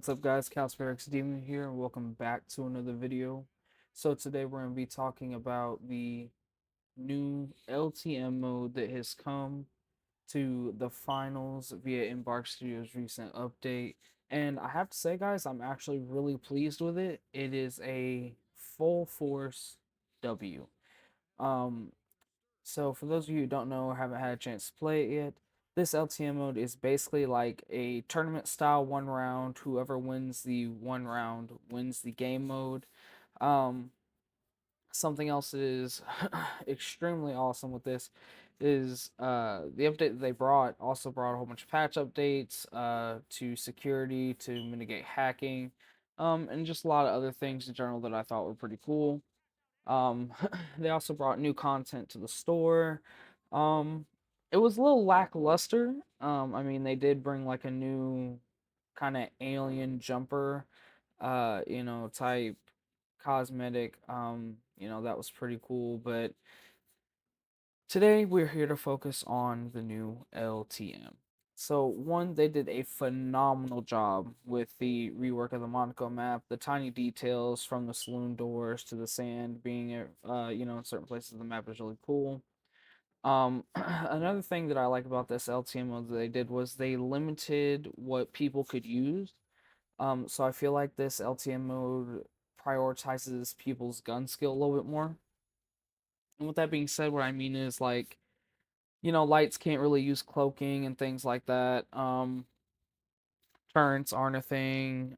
What's up guys, Calsparix Demon here and welcome back to another video. So today we're going to be talking about the new LTM mode that has come to the finals via Embark Studios' recent update. And I have to say guys, I'm actually really pleased with it. It is a full force W. Um, so for those of you who don't know or haven't had a chance to play it yet, this LTM mode is basically like a tournament style one round. Whoever wins the one round wins the game mode. Um, Something else that is extremely awesome with this is the update that they brought also brought a whole bunch of patch updates to security to mitigate hacking, and just a lot of other things in general that I thought were pretty cool. Um, they also brought new content to the store. Um, it was a little lackluster. I mean, they did bring like a new kind of alien jumper, type cosmetic. That was pretty cool. But today we're here to focus on the new LTM. So one, they did a phenomenal job with the rework of the Monaco map. The tiny details from the saloon doors to the sand being, in certain places of the map is really cool. Another thing that I like about this LTM mode that they did was they limited what people could use. So I feel like this LTM mode prioritizes people's gun skill a little bit more. And with that being said, what I mean is like, lights can't really use cloaking and things like that. Turrets aren't a thing.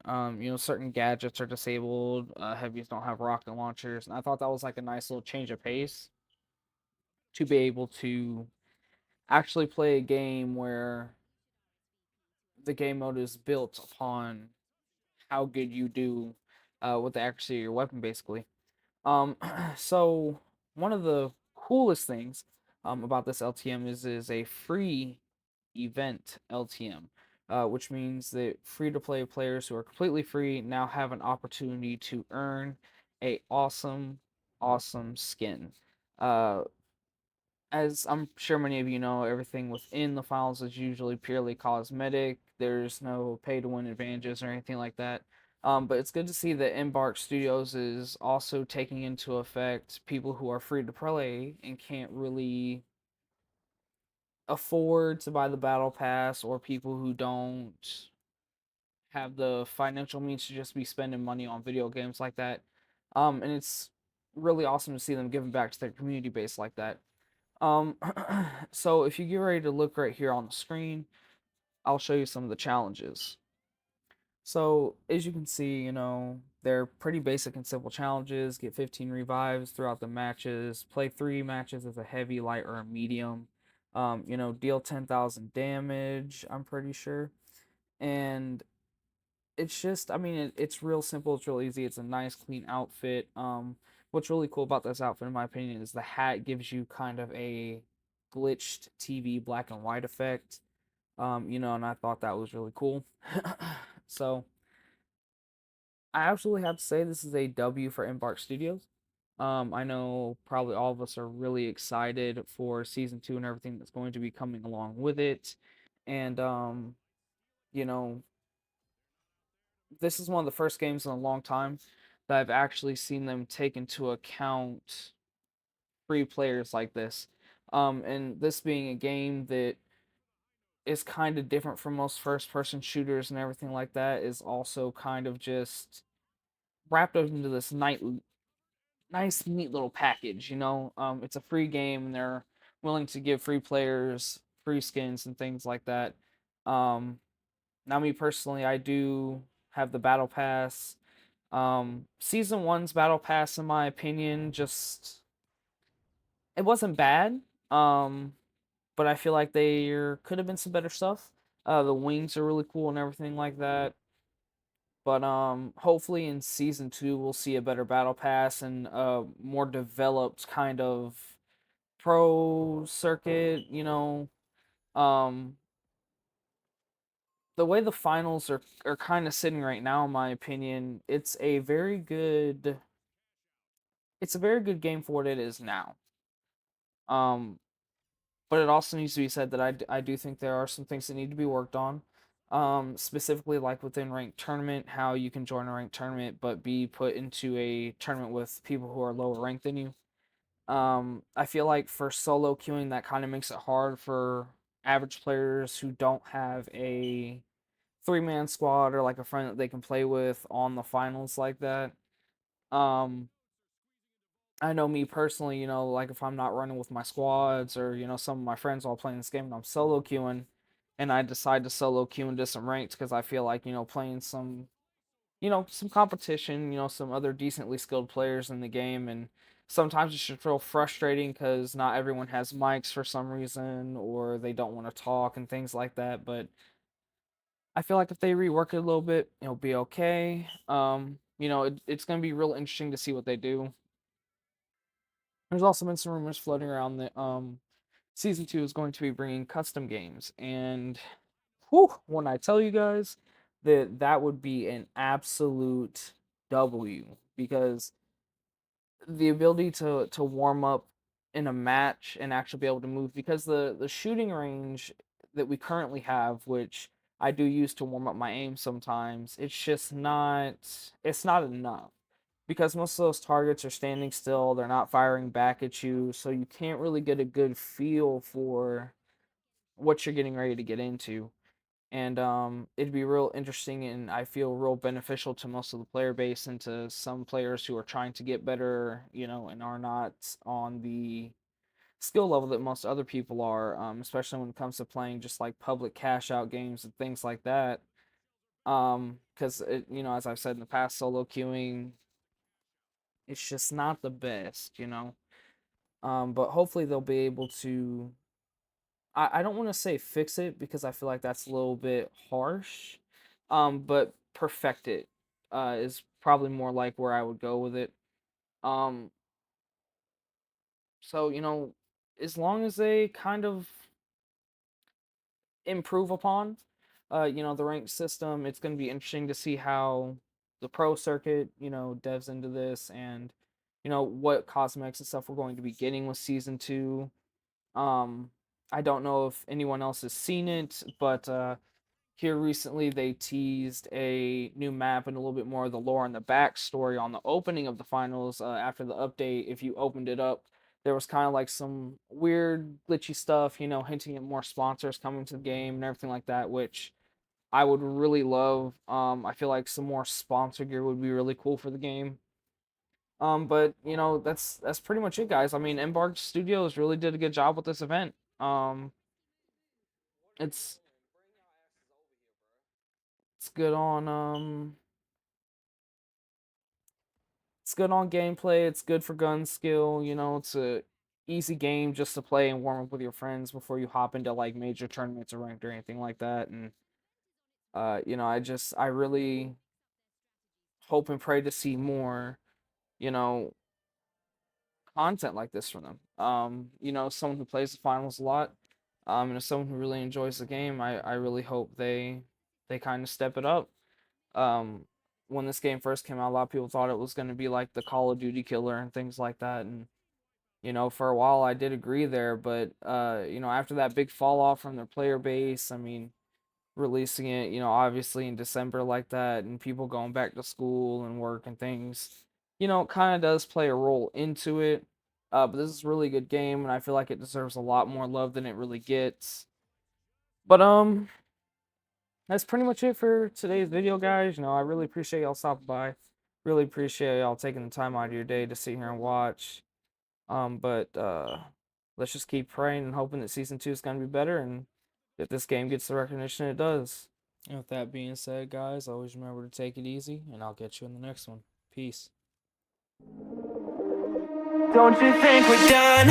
Certain gadgets are disabled. Heavies don't have rocket launchers, and I thought that was like a nice little change of pace to be able to actually play a game where the game mode is built upon how good you do with the accuracy of your weapon, basically. Um, so one of the coolest things about this LTM is a free event LTM, which means that free to play players who are completely free now have an opportunity to earn a awesome skin. Uh, as I'm sure many of you know, everything within the files is usually purely cosmetic. There's no pay to win advantages or anything like that. But it's good to see that Embark Studios is also taking into effect people who are free to play and can't really afford to buy the battle pass, or people who don't have the financial means to just be spending money on video games like that. And it's really awesome to see them giving back to their community base like that. Um, so if you get ready to look right here on the screen, I'll show you some of the challenges. So as you can see, they're pretty basic and simple challenges. Get 15 revives throughout the matches. Play 3 matches as a heavy, light, or a medium. Deal 10,000 damage, I'm pretty sure. And it's just, I mean, it's real simple. It's real easy. It's a nice, clean outfit. What's really cool about this outfit, in my opinion, is the hat gives you kind of a glitched TV black and white effect. And I thought that was really cool. So I absolutely have to say this is a W for Embark Studios. I know probably all of us are really excited for season 2 and everything that's going to be coming along with it. And you know, this is one of the first games in a long time that I've actually seen them take into account free players like this. And this being a game that is kind of different from most first person shooters and everything like that, is also kind of just wrapped up into this nice, neat little package. It's a free game, and they're willing to give free players free skins and things like that. Um, Now, me personally, I do have the battle pass. Season one's battle pass, in my opinion, just it wasn't bad. But I feel like there could have been some better stuff. The wings are really cool and everything like that. But hopefully in season two we'll see a better battle pass and a more developed kind of pro circuit. Um, the way the finals are kind of sitting right now, in my opinion, it's a very good game for what it is now. Um, but it also needs to be said that I do think there are some things that need to be worked on. Specifically like within ranked tournament, how you can join a ranked tournament but be put into a tournament with people who are lower ranked than you. I feel like for solo queuing, that kind of makes it hard for average players who don't have a three-man squad or like a friend that they can play with on the finals like that. Um, I know me personally, like if I'm not running with my squads or, some of my friends all playing this game and I'm solo queuing and I decide to solo queue into some ranked because I feel like, playing some competition, some other decently skilled players in the game. And sometimes it should feel frustrating because not everyone has mics for some reason or they don't want to talk and things like that. But I feel like if they rework it a little bit, it'll be okay. It's going to be real interesting to see what they do. There's also been some rumors floating around that season 2 is going to be bringing custom games, and when I tell you guys that would be an absolute W, because the ability to warm up in a match and actually be able to move, because the shooting range that we currently have, which I do use to warm up my aim sometimes, it's not enough, because most of those targets are standing still, they're not firing back at you, so you can't really get a good feel for what you're getting ready to get into. And it'd be real interesting and I feel real beneficial to most of the player base and to some players who are trying to get better, and are not on the skill level that most other people are, especially when it comes to playing just like public cash out games and things like that. Because as I've said in the past, solo queuing, it's just not the best. But hopefully they'll be able to. I don't want to say fix it because I feel like that's a little bit harsh. But perfect it is probably more like where I would go with it. Um, so as long as they kind of improve upon, the ranked system, it's going to be interesting to see how the pro circuit, devs into this, and what cosmetics and stuff we're going to be getting with season 2. Um, I don't know if anyone else has seen it, but here recently they teased a new map and a little bit more of the lore and the backstory on the opening of the finals. After the update, if you opened it up, there was kind of like some weird glitchy stuff, hinting at more sponsors coming to the game and everything like that, which I would really love. I feel like some more sponsor gear would be really cool for the game. But that's pretty much it, guys. I mean, Embark Studios really did a good job with this event. It's it's good on it's good on gameplay. It's good for gun skill. It's a easy game just to play and warm up with your friends before you hop into like major tournaments or ranked or anything like that. And I really hope and pray to see more, you know, content like this from them. Someone who plays the finals a lot, and as someone who really enjoys the game, I really hope they kind of step it up. Um, when this game first came out, a lot of people thought it was going to be like the Call of Duty killer and things like that, and for a while I did agree there, but after that big fall off from their player base, I mean, releasing it, obviously in December like that, and people going back to school and work and things, it kind of does play a role into it. But this is a really good game, and I feel like it deserves a lot more love than it really gets. But that's pretty much it for today's video, guys. I really appreciate y'all stopping by. Really appreciate y'all taking the time out of your day to sit here and watch. But let's just keep praying and hoping that season 2 is gonna be better and that this game gets the recognition it does. And with that being said, guys, always remember to take it easy, and I'll get you in the next one. Peace. Don't you think we're done?